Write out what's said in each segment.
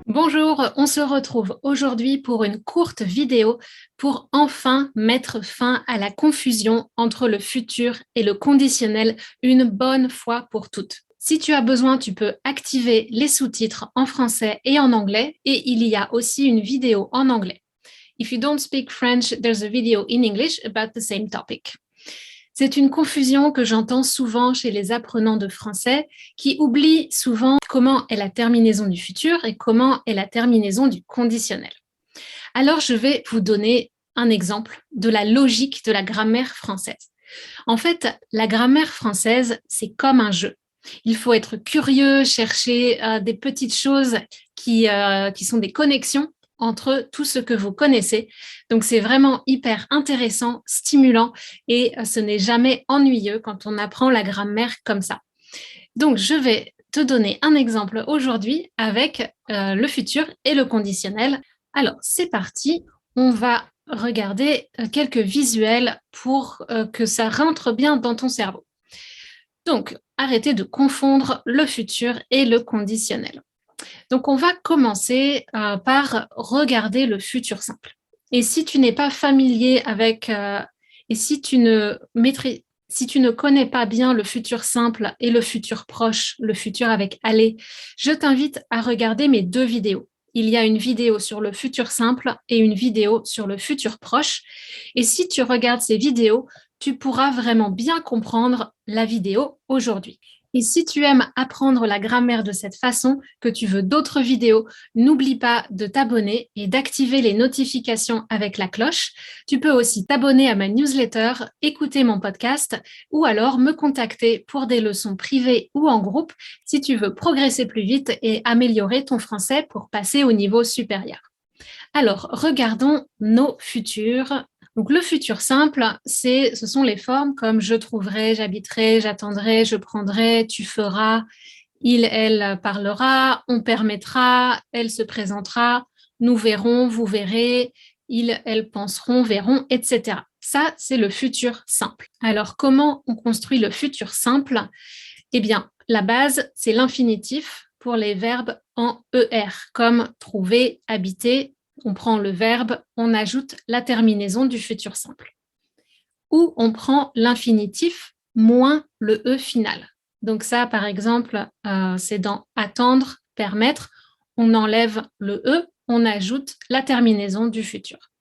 Bonjour, on se retrouve aujourd'hui pour une courte vidéo pour enfin mettre fin à la confusion entre le futur et le conditionnel une bonne fois pour toutes. Si tu as besoin, tu peux activer les sous-titres en français et en anglais et il y a aussi une vidéo en anglais. If you don't speak French, there's a video in English about the same topic. C'est une confusion que j'entends souvent chez les apprenants de français qui oublient souvent comment est la terminaison du futur et comment est la terminaison du conditionnel. Alors, je vais vous donner un exemple de la logique de la grammaire française. En fait, la grammaire française, c'est comme un jeu. Il faut être curieux, chercher des petites choses qui sont des connexions entre tout ce que vous connaissez. Donc, c'est vraiment hyper intéressant, stimulant et ce n'est jamais ennuyeux quand on apprend la grammaire comme ça. Donc, je vais te donner un exemple aujourd'hui avec le futur et le conditionnel. Alors, c'est parti. On va regarder quelques visuels pour que ça rentre bien dans ton cerveau. Donc, arrêtez de confondre le futur et le conditionnel. Donc, on va commencer par regarder le futur simple. Et si tu n'es pas familier avec, et si tu ne connais pas bien le futur simple et le futur proche, le futur avec aller, je t'invite à regarder mes deux vidéos. Il y a une vidéo sur le futur simple et une vidéo sur le futur proche. Et si tu regardes ces vidéos, tu pourras vraiment bien comprendre la vidéo aujourd'hui. Et si tu aimes apprendre la grammaire de cette façon, que tu veux d'autres vidéos, n'oublie pas de t'abonner et d'activer les notifications avec la cloche. Tu peux aussi t'abonner à ma newsletter, écouter mon podcast ou alors me contacter pour des leçons privées ou en groupe si tu veux progresser plus vite et améliorer ton français pour passer au niveau supérieur. Alors, regardons nos futurs. Donc, le futur simple, ce sont les formes comme je trouverai, j'habiterai, j'attendrai, je prendrai, tu feras, il, elle parlera, on permettra, elle se présentera, nous verrons, vous verrez, ils, elles penseront, verront, etc. Ça, c'est le futur simple. Alors, comment on construit le futur simple? Eh bien, la base, c'est l'infinitif pour les verbes en ER, comme trouver, habiter. On prend le verbe, on ajoute la terminaison du futur simple. Ou on prend l'infinitif moins le E final. Donc ça, par exemple, c'est dans attendre, permettre. On enlève le E, on ajoute la terminaison du futur.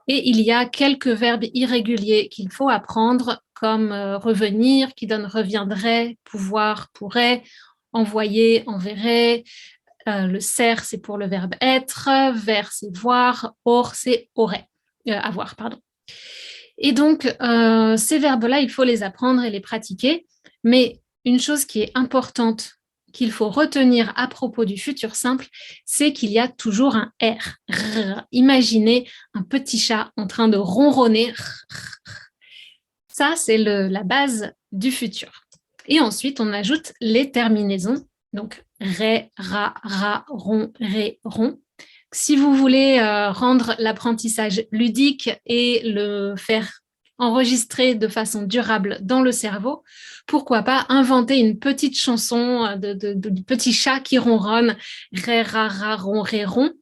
Et il y a quelques verbes irréguliers qu'il faut apprendre, comme revenir, qui donne reviendrait, pouvoir, pourrait, envoyer, enverrait. Le ser, c'est pour le verbe être, vers, c'est voir, or, c'est aurait, avoir, pardon. Et donc, ces verbes-là, il faut les apprendre et les pratiquer. Mais une chose qui est importante, qu'il faut retenir à propos du futur simple, c'est qu'il y a toujours un R. Imaginez un petit chat en train de ronronner. Ça, c'est la base du futur. Et ensuite, on ajoute les terminaisons. Donc, ré, ra, ra, ron, ré, ron. Si vous voulez rendre l'apprentissage ludique et le faire enregistrer de façon durable dans le cerveau, pourquoi pas inventer une petite chanson de petit chat qui ronronne, ré, ra, ra, ron, ré, ron.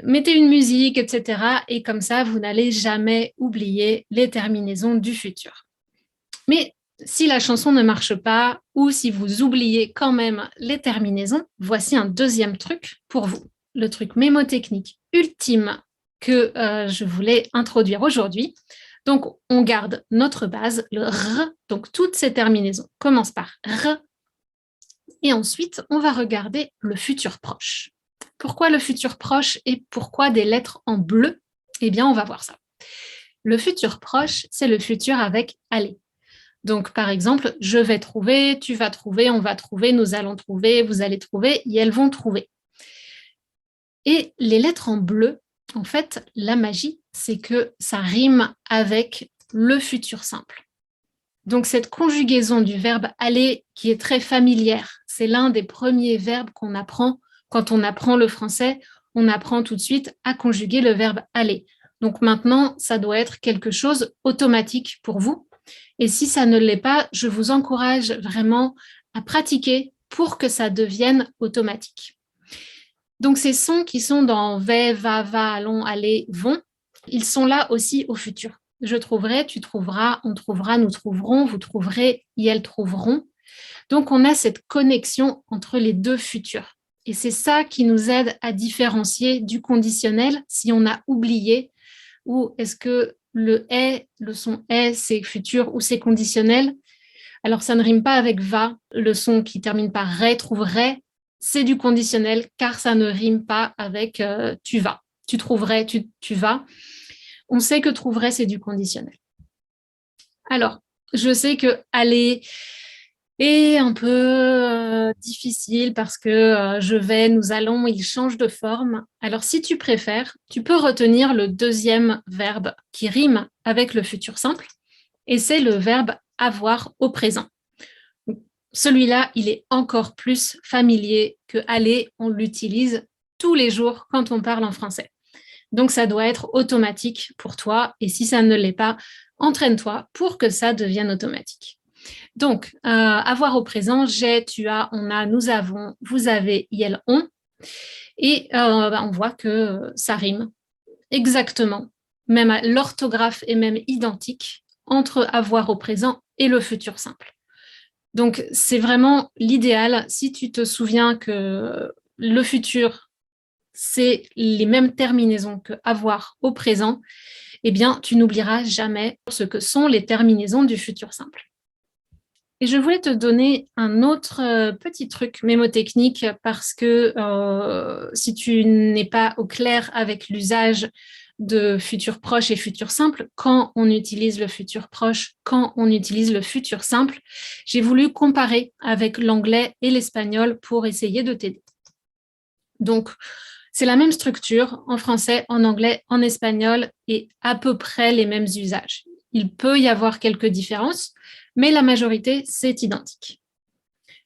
Mettez une musique, etc. Et comme ça, vous n'allez jamais oublier les terminaisons du futur. Mais si la chanson ne marche pas ou si vous oubliez quand même les terminaisons, voici un deuxième truc pour vous. Le truc mémotechnique ultime que je voulais introduire aujourd'hui. Donc, on garde notre base, le R. Donc, toutes ces terminaisons commencent par R. Et ensuite, on va regarder le futur proche. Pourquoi le futur proche et pourquoi des lettres en bleu? Eh bien, on va voir ça. Le futur proche, c'est le futur avec aller. Donc, par exemple, je vais trouver, tu vas trouver, on va trouver, nous allons trouver, vous allez trouver, et elles vont trouver. Et les lettres en bleu, en fait, la magie, c'est que ça rime avec le futur simple. Donc, cette conjugaison du verbe aller qui est très familière, c'est l'un des premiers verbes qu'on apprend quand on apprend le français. On apprend tout de suite à conjuguer le verbe aller. Donc maintenant, ça doit être quelque chose automatique pour vous. Et si ça ne l'est pas, je vous encourage vraiment à pratiquer pour que ça devienne automatique. Donc, ces sons qui sont dans vais, va, allons, aller, vont, ils sont là aussi au futur. Je trouverai, tu trouveras, on trouvera, nous trouverons, vous trouverez, elles trouveront. Donc, on a cette connexion entre les deux futurs. Et c'est ça qui nous aide à différencier du conditionnel si on a oublié ou est-ce que le son est, c'est futur ou c'est conditionnel. Alors, ça ne rime pas avec va. Le son qui termine par ré, trouverait, c'est du conditionnel car ça ne rime pas avec tu vas. Tu trouverais, tu vas. On sait que trouverait, c'est du conditionnel. Alors, je sais que aller est un peu difficile parce que je vais, nous allons, il change de forme. Alors, si tu préfères, tu peux retenir le deuxième verbe qui rime avec le futur simple et c'est le verbe avoir au présent. Celui-là, il est encore plus familier que aller, on l'utilise tous les jours quand on parle en français. Donc, ça doit être automatique pour toi. Et si ça ne l'est pas, entraîne-toi pour que ça devienne automatique. Donc, avoir au présent, j'ai, tu as, on a, nous avons, vous avez, elles ont. Et on voit que ça rime exactement. Même l'orthographe est même identique entre avoir au présent et le futur simple. Donc, c'est vraiment l'idéal. Si tu te souviens que le futur, c'est les mêmes terminaisons que avoir au présent, eh bien, tu n'oublieras jamais ce que sont les terminaisons du futur simple. Et je voulais te donner un autre petit truc mémotechnique parce que si tu n'es pas au clair avec l'usage de futur proche et futur simple, quand on utilise le futur proche, quand on utilise le futur simple, j'ai voulu comparer avec l'anglais et l'espagnol pour essayer de t'aider. Donc, c'est la même structure en français, en anglais, en espagnol et à peu près les mêmes usages. Il peut y avoir quelques différences, mais la majorité, c'est identique.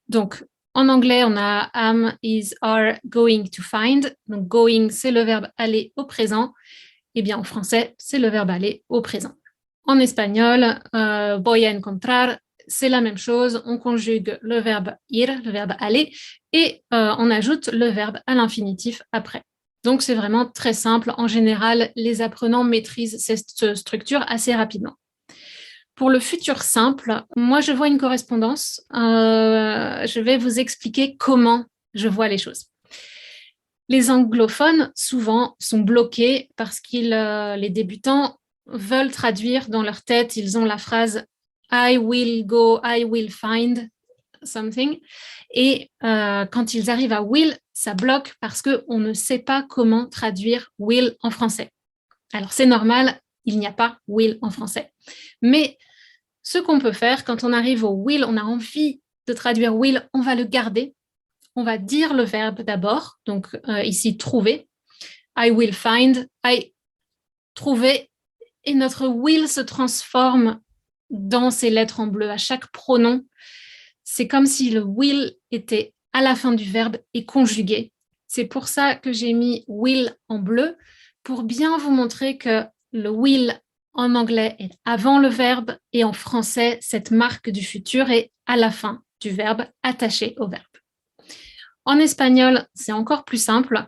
Donc, en anglais, on a am, is, are, going to find. Donc, going, c'est le verbe aller au présent. Eh bien, en français, c'est le verbe aller au présent. En espagnol, voy a encontrar, c'est la même chose. On conjugue le verbe ir, le verbe aller, et on ajoute le verbe à l'infinitif après. Donc, c'est vraiment très simple. En général, les apprenants maîtrisent cette structure assez rapidement. Pour le futur simple, moi, je vois une correspondance. Je vais vous expliquer comment je vois les choses. Les anglophones, souvent, sont bloqués parce que les débutants veulent traduire dans leur tête, ils ont la phrase « I will go, I will find something ». Et quand ils arrivent à « will », ça bloque parce qu'on ne sait pas comment traduire « will » en français. Alors, c'est normal, il n'y a pas « will » en français. Mais ce qu'on peut faire, quand on arrive au « will », on a envie de traduire « will », on va le garder. On va dire le verbe d'abord, donc ici trouver. I will find, I trouver, et notre will se transforme dans ces lettres en bleu. À chaque pronom, c'est comme si le will était à la fin du verbe et conjugué. C'est pour ça que j'ai mis will en bleu, pour bien vous montrer que le will en anglais est avant le verbe et en français, cette marque du futur est à la fin du verbe, attaché au verbe. En espagnol, c'est encore plus simple.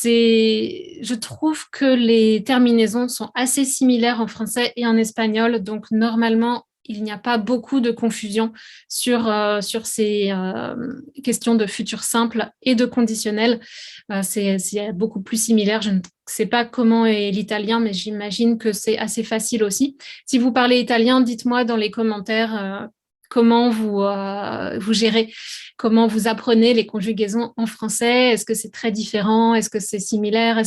Je trouve que les terminaisons sont assez similaires en français et en espagnol, donc normalement, il n'y a pas beaucoup de confusion sur ces questions de futur simple et de conditionnel. C'est beaucoup plus similaire. Je ne sais pas comment est l'italien, mais j'imagine que c'est assez facile aussi. Si vous parlez italien, dites-moi dans les commentaires comment vous gérez, comment vous apprenez les conjugaisons en français. Est-ce que c'est très différent? Est-ce que c'est similaire?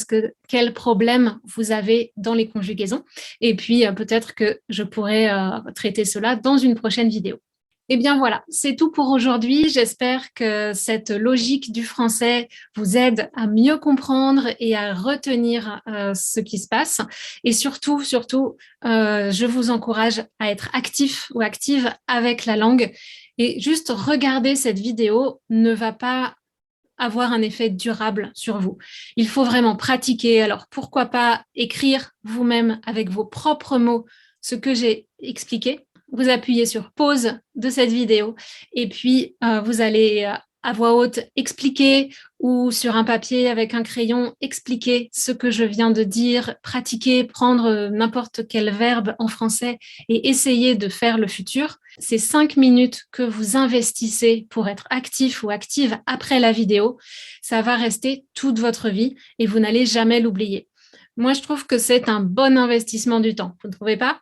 Quel problème vous avez dans les conjugaisons? Et puis, peut-être que je pourrais traiter cela dans une prochaine vidéo. Eh bien voilà, c'est tout pour aujourd'hui. J'espère que cette logique du français vous aide à mieux comprendre et à retenir ce qui se passe. Et surtout, je vous encourage à être actif ou active avec la langue. Et juste regarder cette vidéo ne va pas avoir un effet durable sur vous. Il faut vraiment pratiquer. Alors pourquoi pas écrire vous-même avec vos propres mots ce que j'ai expliqué. Vous appuyez sur pause de cette vidéo et puis vous allez à voix haute expliquer ou sur un papier avec un crayon expliquer ce que je viens de dire, pratiquer, prendre n'importe quel verbe en français et essayer de faire le futur. Ces 5 minutes que vous investissez pour être actif ou active après la vidéo, ça va rester toute votre vie et vous n'allez jamais l'oublier. Moi, je trouve que c'est un bon investissement du temps. Vous ne trouvez pas?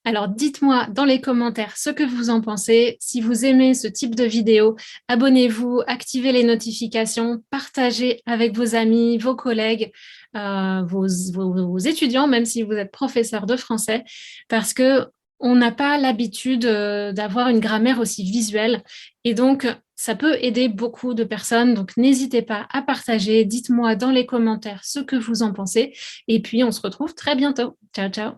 Alors, dites-moi dans les commentaires ce que vous en pensez. Si vous aimez ce type de vidéo, abonnez-vous, activez les notifications, partagez avec vos amis, vos collègues, vos étudiants, même si vous êtes professeur de français, parce que on n'a pas l'habitude d'avoir une grammaire aussi visuelle. Et donc, ça peut aider beaucoup de personnes. Donc, n'hésitez pas à partager. Dites-moi dans les commentaires ce que vous en pensez. Et puis, on se retrouve très bientôt. Ciao, ciao.